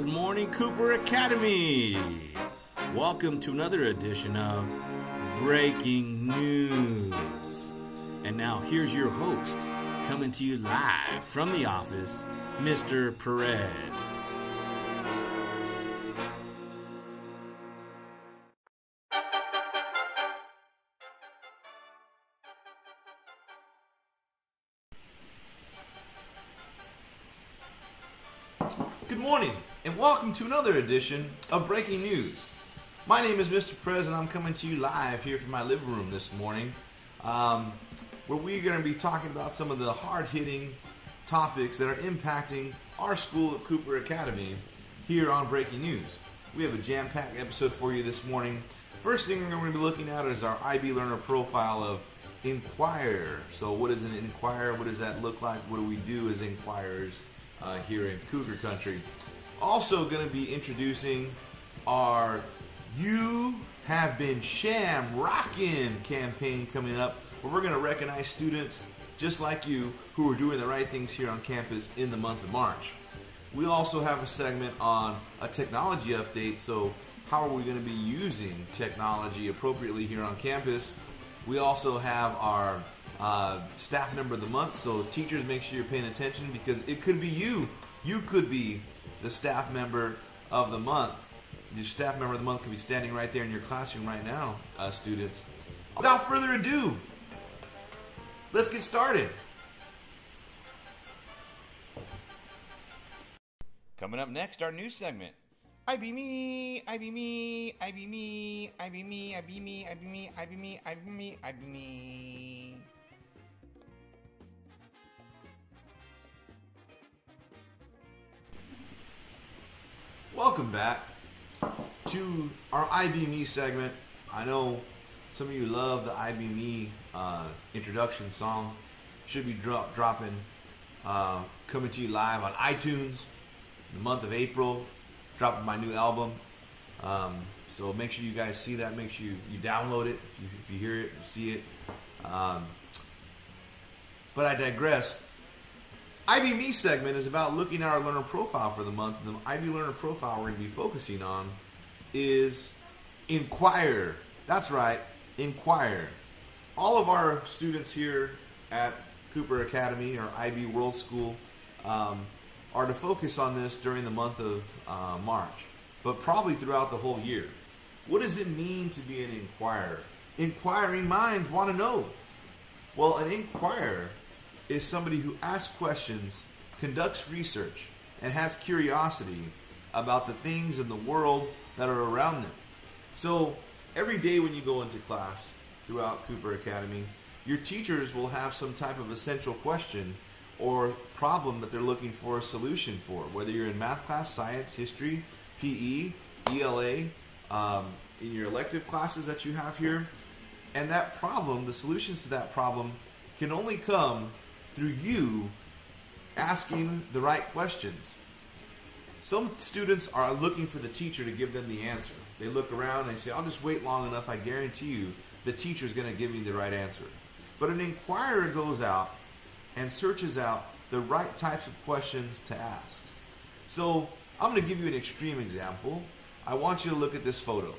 Good morning, Cooper Academy. Welcome to another edition of Breaking News. And now here's your host, coming to you live from the office, Mr. Perez. Good morning, and welcome to another edition of Breaking News. My name is Mr. Perez, and I'm coming to you live here from my living room this morning, where we're going to be talking about some of the hard-hitting topics that are impacting our school at Cooper Academy here on Breaking News. We have a jam-packed episode for you this morning. First thing we're going to be looking at is our IB learner profile of INQUIRER. So what is an INQUIRER? What does that look like? What do we do as INQUIRERs here in Cougar Country? Also going to be introducing our You Have Been SHAMROCKING campaign coming up, where we're going to recognize students just like you who are doing the right things here on campus in the month of March. We also have a segment on a technology update, so how are we going to be using technology appropriately here on campus? We also have our staff member of the month, so teachers, make sure you're paying attention because it could be you. You could be the staff member of the month. Your staff member of the month could be standing right there in your classroom right now, students. Without further ado, let's get started. Coming up next, our news segment. I be me, I be me, I be me, I be me, I be me, I be me, I be me, I be me, I be me. Welcome back to our IB Me segment. I know some of you love the IB Me introduction song. Should be dropping, coming to you live on iTunes in the month of April. Dropping my new album. So make sure you guys see that. Make sure you download it if you hear it, you see it. But I digress. IB Me segment is about looking at our learner profile for the month. And the IB learner profile we're going to be focusing on is INQUIRER. That's right, INQUIRER. All of our students here at Cooper Academy or IB World School are to focus on this during the month of March, but probably throughout the whole year. What does it mean to be an inquirer? Inquiring minds want to know. Well, an inquirer is somebody who asks questions, conducts research, and has curiosity about the things in the world that are around them. So every day when you go into class throughout Cooper Academy, your teachers will have some type of essential question or problem that they're looking for a solution for, whether you're in math class, science, history, PE, ELA, in your elective classes that you have here. And that problem, the solutions to that problem, can only come through you asking the right questions. Some students are looking for the teacher to give them the answer. They look around and they say, I'll just wait long enough, I guarantee you the teacher's going to give me the right answer. But an inquirer goes out and searches out the right types of questions to ask. So I'm going to give you an extreme example. I want you to look at this photo.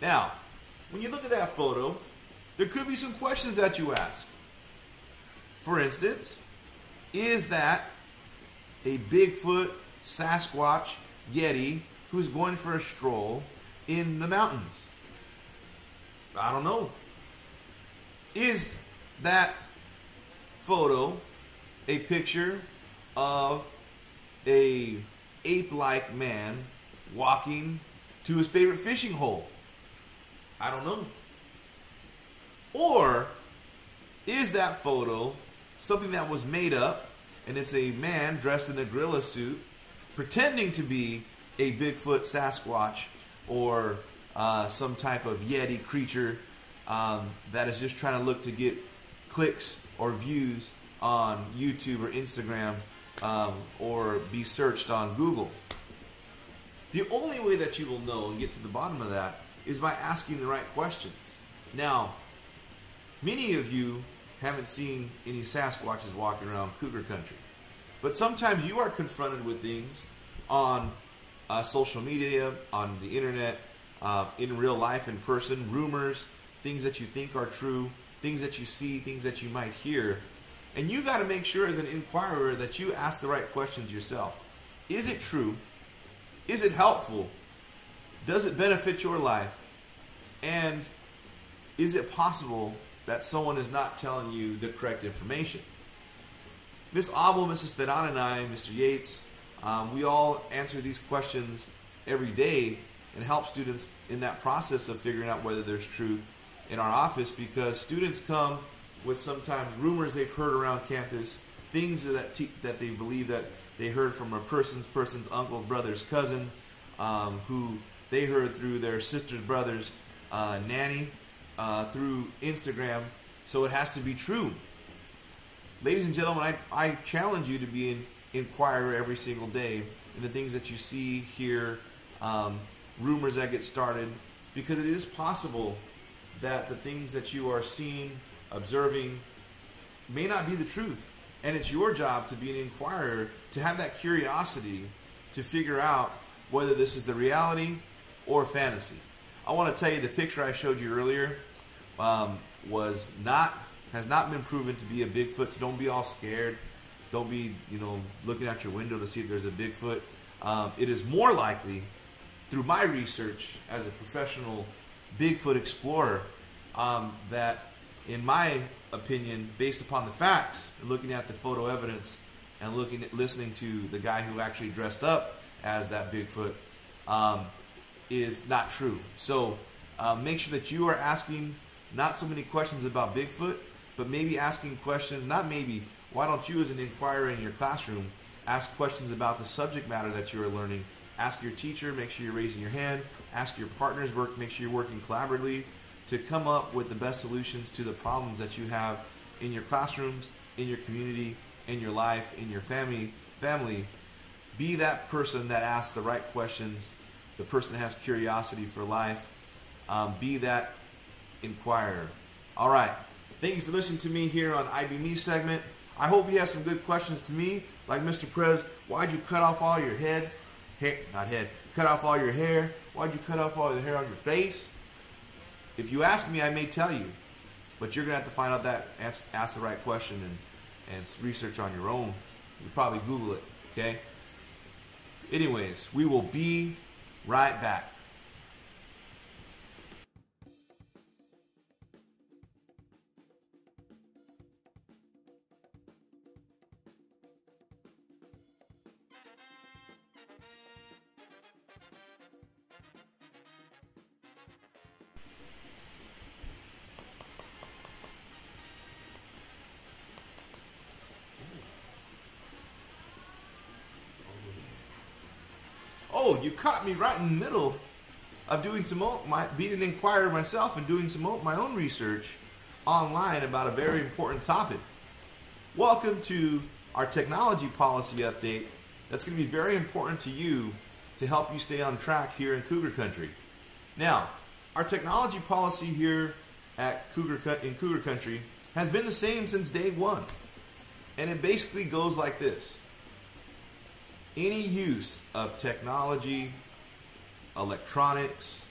Now, when you look at that photo, there could be some questions that you ask. For instance, is that a Bigfoot, Sasquatch, Yeti who's going for a stroll in the mountains? I don't know. Is that photo a picture of a ape-like man walking to his favorite fishing hole? I don't know. Or is that photo something that was made up and it's a man dressed in a gorilla suit pretending to be a Bigfoot, Sasquatch, or some type of Yeti creature that is just trying to look to get clicks or views on YouTube or Instagram or be searched on Google? The only way that you will know and get to the bottom of that is by asking the right questions. Now, many of you haven't seen any Sasquatches walking around cougar country, but sometimes you are confronted with things on social media, on the internet, in real life, in person, rumors, things that you think are true, things that you see, things that you might hear. And you got to make sure as an inquirer that you ask the right questions yourself. Is it true? Is it helpful? Does it benefit your life? And is it possible that someone is not telling you the correct information? Miss Abel, Mrs. Theron, and I, Mr. Yates, we all answer these questions every day and help students in that process of figuring out whether there's truth in our office, because students come with sometimes rumors they've heard around campus, things that they believe that they heard from a person's uncle, brother's cousin, who they heard through their sister's brother's nanny, through Instagram, so it has to be true. Ladies and gentlemen, I challenge you to be an inquirer every single day in the things that you see, hear, rumors that get started, because it is possible that the things that you are seeing, observing, may not be the truth. And it's your job to be an inquirer, to have that curiosity to figure out whether this is the reality or fantasy. I want to tell you the picture I showed you earlier has not been proven to be a Bigfoot, so don't be all scared. Don't be, looking out your window to see if there's a Bigfoot. It is more likely, through my research as a professional Bigfoot explorer, that in my opinion, based upon the facts, looking at the photo evidence and listening to the guy who actually dressed up as that Bigfoot, is not true. So make sure that you are asking not so many questions about Bigfoot, but maybe asking questions, why don't you as an inquirer in your classroom ask questions about the subject matter that you are learning? Ask your teacher, make sure you're raising your hand, ask your partners, make sure you're working collaboratively to come up with the best solutions to the problems that you have in your classrooms, in your community, in your life, in your family. Be that person that asks the right questions, the person that has curiosity for life. Be that inquirer. All right. Thank you for listening to me here on IB Me segment. I hope you have some good questions to me, like Mr. Prez, why'd you cut off all your cut off all your hair? Why'd you cut off all the hair on your face? If you ask me, I may tell you, but you're going to have to find out that, ask the right question and research on your own. You probably Google it, okay? Anyways, we will be right back. Oh, you caught me right in the middle of doing being an inquirer myself and doing my own research online about a very important topic. Welcome to our technology policy update. That's going to be very important to you to help you stay on track here in Cougar Country. Now, our technology policy here in Cougar Country has been the same since day one, and it basically goes like this. Any use of technology, electronics,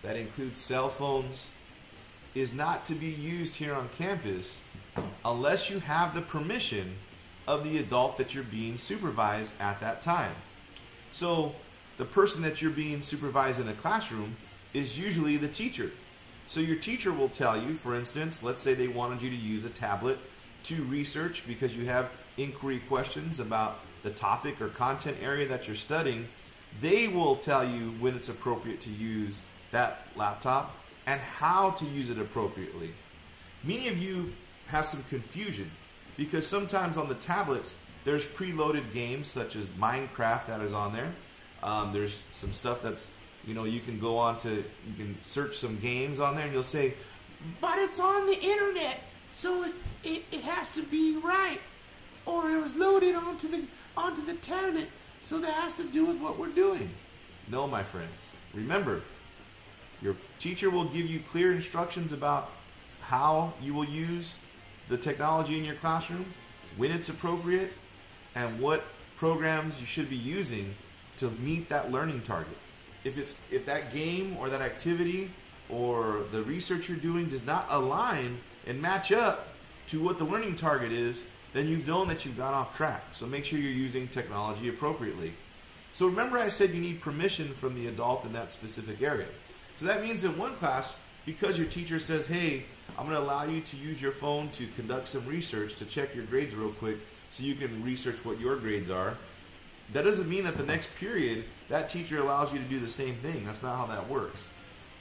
that includes cell phones, is not to be used here on campus unless you have the permission of the adult that you're being supervised at that time. So the person that you're being supervised in a classroom is usually the teacher. So your teacher will tell you, for instance, let's say they wanted you to use a tablet to research because you have inquiry questions about the topic or content area that you're studying. They will tell you when it's appropriate to use that laptop and how to use it appropriately. Many of you have some confusion because sometimes on the tablets there's preloaded games such as Minecraft that is on there. There's some stuff that's, you can go on to, you can search some games on there and you'll say, but it's on the internet, so it has to be right. Or it was loaded onto the tablet, so that has to do with what we're doing. No, my friends. Remember, Your teacher will give you clear instructions about how you will use the technology in your classroom, when it's appropriate, and what programs you should be using to meet that learning target. If that game or that activity or the research you're doing does not align and match up to what the learning target is, then you've known that you've gone off track. So make sure you're using technology appropriately. So remember I said you need permission from the adult in that specific area. So that means in one class, because your teacher says, hey, I'm going to allow you to use your phone to conduct some research to check your grades real quick so you can research what your grades are, that doesn't mean that the next period that teacher allows you to do the same thing. That's not how that works.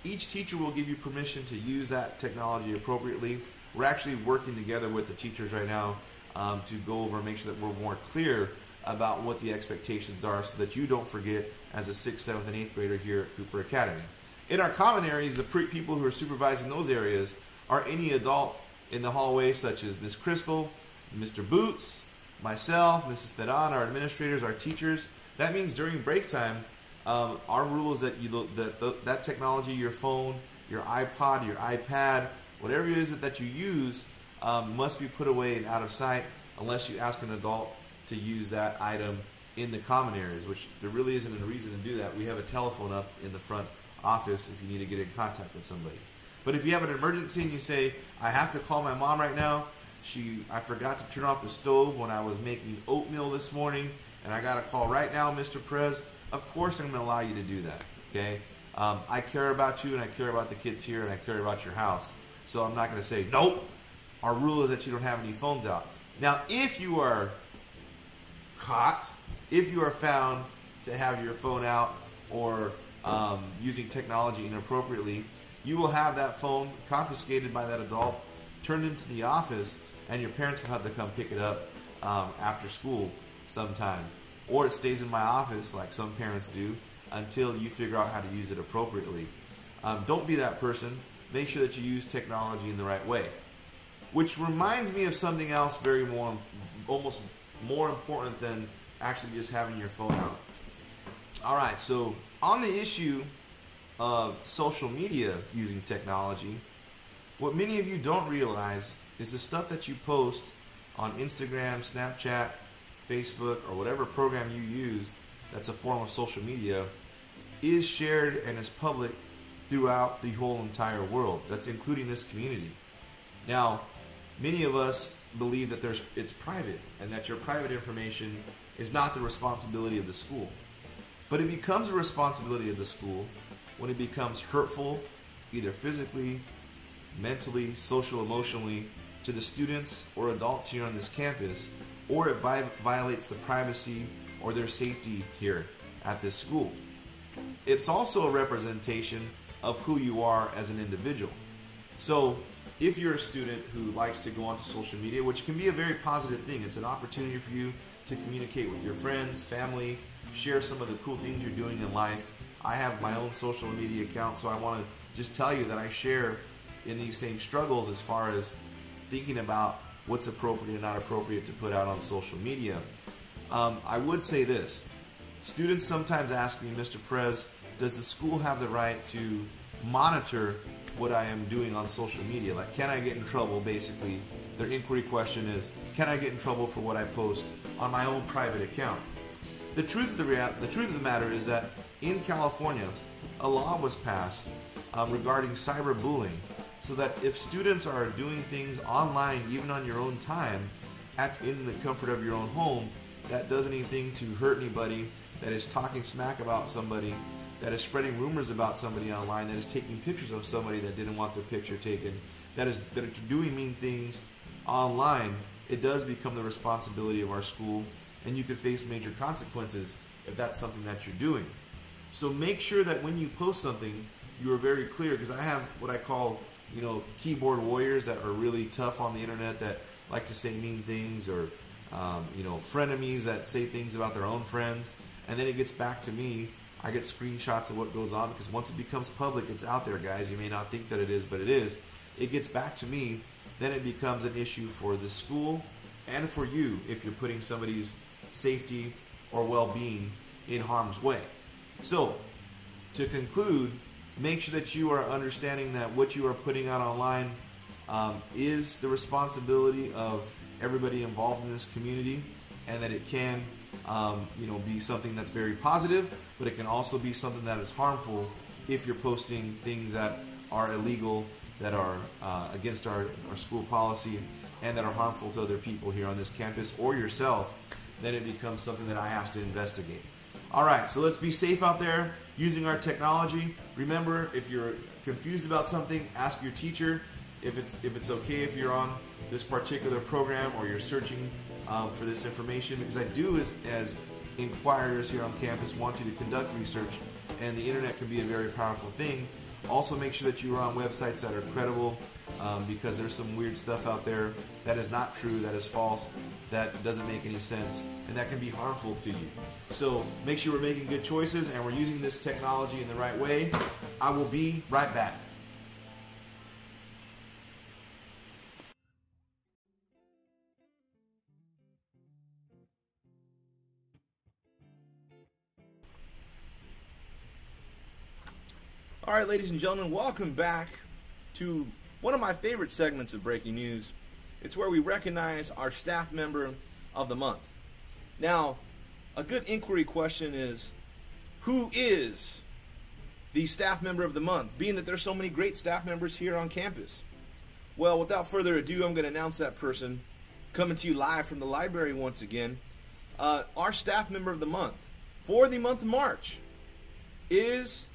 Each teacher will give you permission to use that technology appropriately. We're actually working together with the teachers right now to go over and make sure that we're more clear about what the expectations are so that you don't forget as a 6th, 7th, and 8th grader here at Cooper Academy. In our common areas, the people who are supervising those areas are any adult in the hallway, such as Miss Crystal, Mr. Boots, myself, Mrs. Theron, our administrators, our teachers. That means during break time, our rule is that that technology, your phone, your iPod, your iPad, whatever it is that you use, must be put away and out of sight unless you ask an adult to use that item in the common areas, which there really isn't a reason to do that. We have a telephone up in the front office if you need to get in contact with somebody. But if you have an emergency and you say, I have to call my mom right now, I forgot to turn off the stove when I was making oatmeal this morning, and I got a call right now, Mr. Perez, of course I'm going to allow you to do that, okay? I care about you, and I care about the kids here, and I care about your house. So I'm not going to say, nope, our rule is that you don't have any phones out. Now, if you are caught, if you are found to have your phone out or using technology inappropriately, you will have that phone confiscated by that adult, turned into the office, and your parents will have to come pick it up after school sometime. Or it stays in my office like some parents do until you figure out how to use it appropriately. Don't be that person. Make sure that you use technology in the right way. Which reminds me of something else almost more important than actually just having your phone out. Alright, so on the issue of social media using technology, what many of you don't realize is the stuff that you post on Instagram, Snapchat, Facebook, or whatever program you use that's a form of social media is shared and is public throughout the whole entire world. That's including this community. Now, many of us believe that it's private and that your private information is not the responsibility of the school. But it becomes a responsibility of the school when it becomes hurtful, either physically, mentally, social, emotionally, to the students or adults here on this campus, or it violates the privacy or their safety here at this school. It's also a representation of who you are as an individual. So if you're a student who likes to go onto social media, which can be a very positive thing, it's an opportunity for you to communicate with your friends, family, share some of the cool things you're doing in life. I have my own social media account, so I want to just tell you that I share in these same struggles as far as thinking about what's appropriate and not appropriate to put out on social media. I would say this. Students sometimes ask me, Mr. Perez, does the school have the right to monitor what I am doing on social media? Like, can I get in trouble, basically? Their inquiry question is, can I get in trouble for what I post on my own private account? The truth of the matter is that in California, a law was passed regarding cyberbullying, so that if students are doing things online, even on your own time, in the comfort of your own home, that does anything to hurt anybody, that is talking smack about somebody, that is spreading rumors about somebody online, that is taking pictures of somebody that didn't want their picture taken, that are doing mean things online, it does become the responsibility of our school, and you could face major consequences if that's something that you're doing. So make sure that when you post something, you are very clear, because I have what I call, keyboard warriors that are really tough on the internet, that like to say mean things, or frenemies that say things about their own friends, and then it gets back to me. I get screenshots of what goes on, because once it becomes public, it's out there, guys. You may not think that it is, but it is. It gets back to me, then it becomes an issue for the school and for you if you're putting somebody's safety or well-being in harm's way. So, to conclude, Make sure that you are understanding that what you are putting out online is the responsibility of everybody involved in this community, and that it can be something that's very positive, but it can also be something that is harmful if you're posting things that are illegal, that are against our school policy, and that are harmful to other people here on this campus or yourself. Then it becomes something that I have to investigate. All right, so let's be safe out there using our technology. Remember, if you're confused about something, ask your teacher if it's okay if you're on this particular program or you're searching for this information, because I do, as inquirers here on campus, want you to conduct research, and the internet can be a very powerful thing. Also, make sure that you are on websites that are credible, because there's some weird stuff out there that is not true, that is false, that doesn't make any sense, and that can be harmful to you. So make sure we're making good choices and we're using this technology in the right way. I will be right back. All right, ladies and gentlemen, welcome back to one of my favorite segments of Breaking News. It's where we recognize our staff member of the month. Now, a good inquiry question is, who is the staff member of the month, being that there's so many great staff members here on campus? Well, without further ado, I'm going to announce that person, coming to you live from the library once again. Our staff member of the month for the month of March is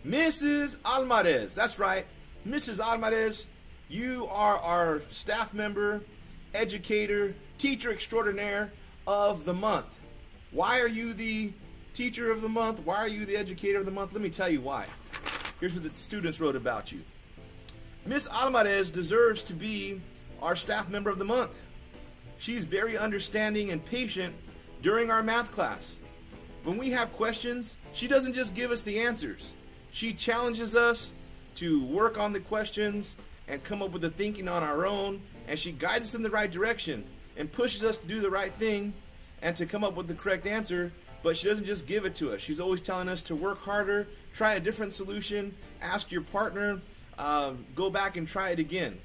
Mrs. Almarez. That's right, Mrs. Almarez, you are our staff member, educator, teacher extraordinaire of the month. Why are you the teacher of the month? Why are you the educator of the month? Let me tell you why. Here's what the students wrote about you. Miss Almarez deserves to be our staff member of the month. She's very understanding and patient during our math class. When we have questions, she doesn't just give us the answers. She challenges us to work on the questions and come up with the thinking on our own, and she guides us in the right direction and pushes us to do the right thing and to come up with the correct answer, but she doesn't just give it to us. She's always telling us to work harder, try a different solution, ask your partner, go back and try it again.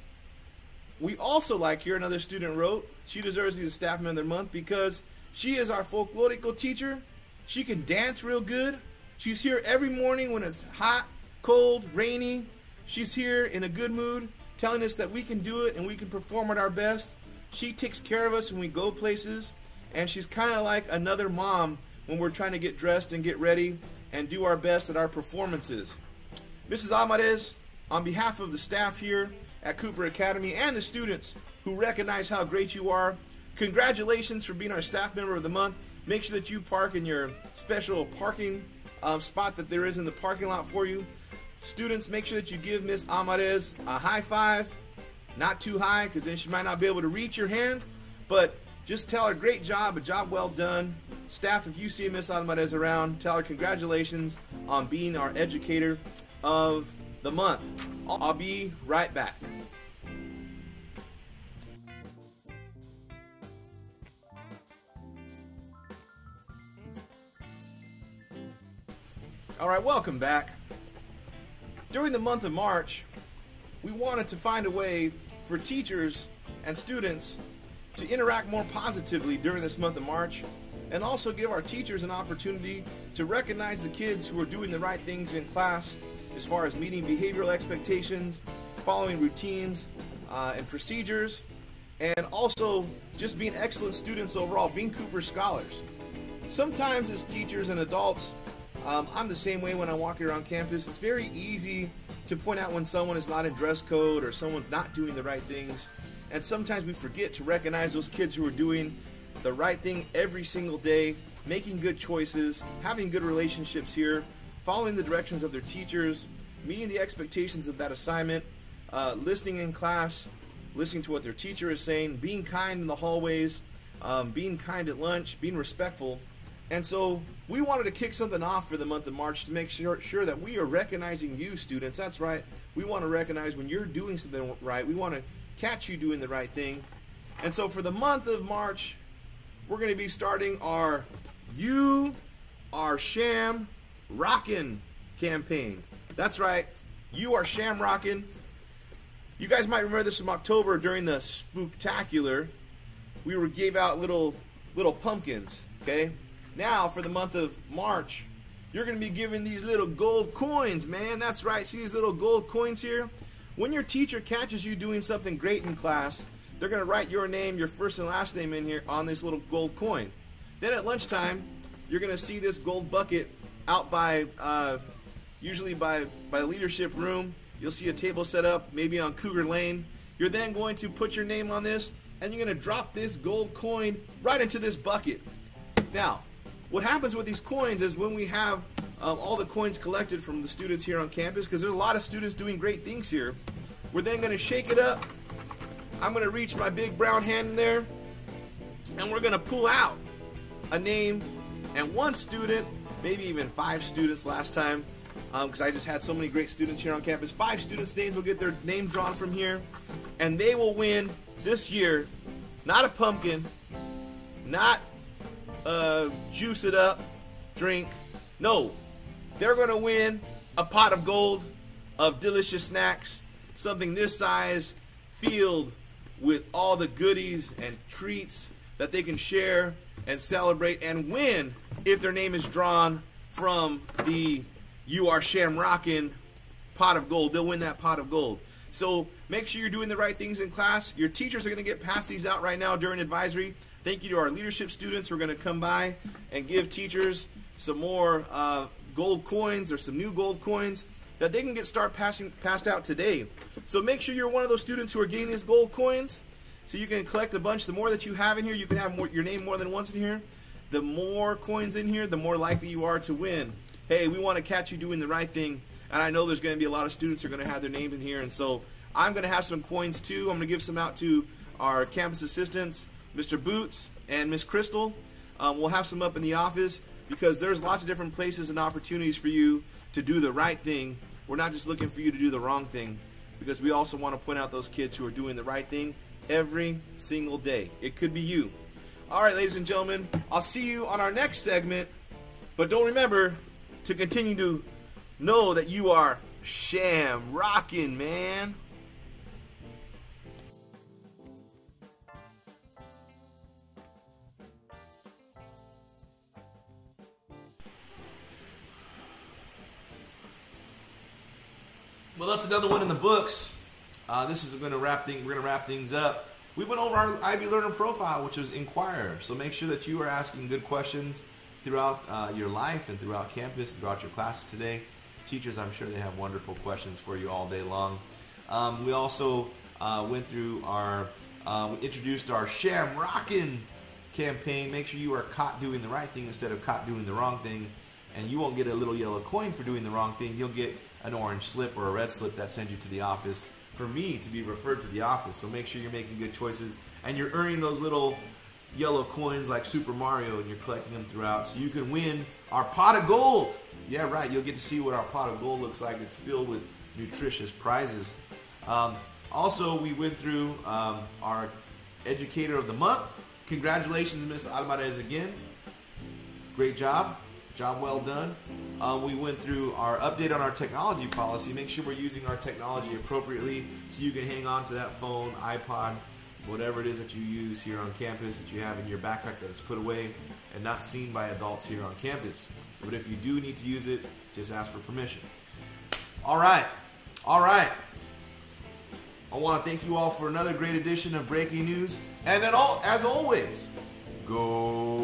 We also like here, another student wrote, she deserves to be the staff member of the month because she is our folklorico teacher. She can dance real good. She's here every morning when it's hot, cold, rainy. She's here in a good mood, telling us that we can do it and we can perform at our best. She takes care of us when we go places, and she's kind of like another mom when we're trying to get dressed and get ready and do our best at our performances. Mrs. Almarez, on behalf of the staff here at Cooper Academy and the students who recognize how great you are, congratulations for being our staff member of the month. Make sure that you park in your special parking spot that there is in the parking lot for you. Students, make sure that you give Miss Almarez a high five, not too high because then she might not be able to reach your hand, but just tell her great job, a job well done. Staff, if you see Miss Almarez around, tell her congratulations on being our educator of the month. I'll be right back. All right, welcome back. During the month of March, we wanted to find a way for teachers and students to interact more positively during this month of March, and also give our teachers an opportunity to recognize the kids who are doing the right things in class as far as meeting behavioral expectations, following routines and procedures, and also just being excellent students overall, being Cooper scholars. Sometimes as teachers and adults, I'm the same way when I walk around campus. It's very easy to point out when someone is not in dress code or someone's not doing the right things. And sometimes we forget to recognize those kids who are doing the right thing every single day, making good choices, having good relationships here, following the directions of their teachers, meeting the expectations of that assignment, listening in class, listening to what their teacher is saying, being kind in the hallways, being kind at lunch, being respectful. And so we wanted to kick something off for the month of March to make sure that we are recognizing you, students. That's right. We want to recognize when you're doing something right. We want to catch you doing the right thing. And so for the month of March, we're going to be starting our You Are Sham Rockin' campaign. That's right. You are shamrocking. You guys might remember this from October during the Spooktacular. We gave out little pumpkins, okay? Now, for the month of March, you're going to be given these little gold coins, man. That's right. See these little gold coins here? When your teacher catches you doing something great in class, they're going to write your name, your first and last name in here on this little gold coin. Then at lunchtime, you're going to see this gold bucket out by, usually by the leadership room. You'll see a table set up, maybe on Cougar Lane. You're then going to put your name on this, and you're going to drop this gold coin right into this bucket. Now, what happens with these coins is when we have all the coins collected from the students here on campus, because there's a lot of students doing great things here, we're then going to shake it up. I'm going to reach my big brown hand in there, and we're going to pull out a name, and one student, maybe even 5 students last time, because I just had so many great students here on campus. 5 students' names will get their name drawn from here, and they will win this year not a pumpkin, not a juice it up drink. No, they're going to win a pot of gold of delicious snacks, something this size, filled with all the goodies and treats that they can share and celebrate and win if their name is drawn from the You Are Shamrocking pot of gold. They'll win that pot of gold. So make sure you're doing the right things in class. Your teachers are going to get past these out right now during advisory. Thank you to our leadership students who are going to come by and give teachers some more gold coins or some new gold coins that they can passed out today. So make sure you're one of those students who are getting these gold coins so you can collect a bunch. The more that you have in here, you can have your name more than once in here. The more coins in here, the more likely you are to win. Hey, we want to catch you doing the right thing, and I know there's going to be a lot of students who are going to have their names in here, and so I'm going to have some coins too. I'm going to give some out to our campus assistants, Mr. Boots and Miss Crystal. We'll have some up in the office because there's lots of different places and opportunities for you to do the right thing. We're not just looking for you to do the wrong thing, because we also want to point out those kids who are doing the right thing every single day. It could be you. All right, ladies and gentlemen, I'll see you on our next segment, but don't remember to continue to know that you are shamrocking, man. Well, that's another one in the books. This is going to wrap things up. We went over our IB Learner Profile, which is INQUIRER. So make sure that you are asking good questions throughout your life and throughout campus, throughout your classes today. Teachers, I'm sure they have wonderful questions for you all day long. We also went through we introduced our Shamrocking campaign. Make sure you are caught doing the right thing instead of caught doing the wrong thing. And you won't get a little yellow coin for doing the wrong thing. You'll get an orange slip or a red slip that sends you to the office for me to be referred to the office. So make sure you're making good choices and you're earning those little yellow coins like Super Mario, and you're collecting them throughout so you can win our pot of gold. Yeah, right. You'll get to see what our pot of gold looks like. It's filled with nutritious prizes. Also, we went through our Educator of the Month. Congratulations, Miss Alvarez, again. Great job. Job well done. We went through our update on our technology policy. Make sure we're using our technology appropriately so you can hang on to that phone, iPod, whatever it is that you use here on campus that you have in your backpack that is put away and not seen by adults here on campus. But if you do need to use it, just ask for permission. All right. I want to thank you all for another great edition of Breaking News. And as always, go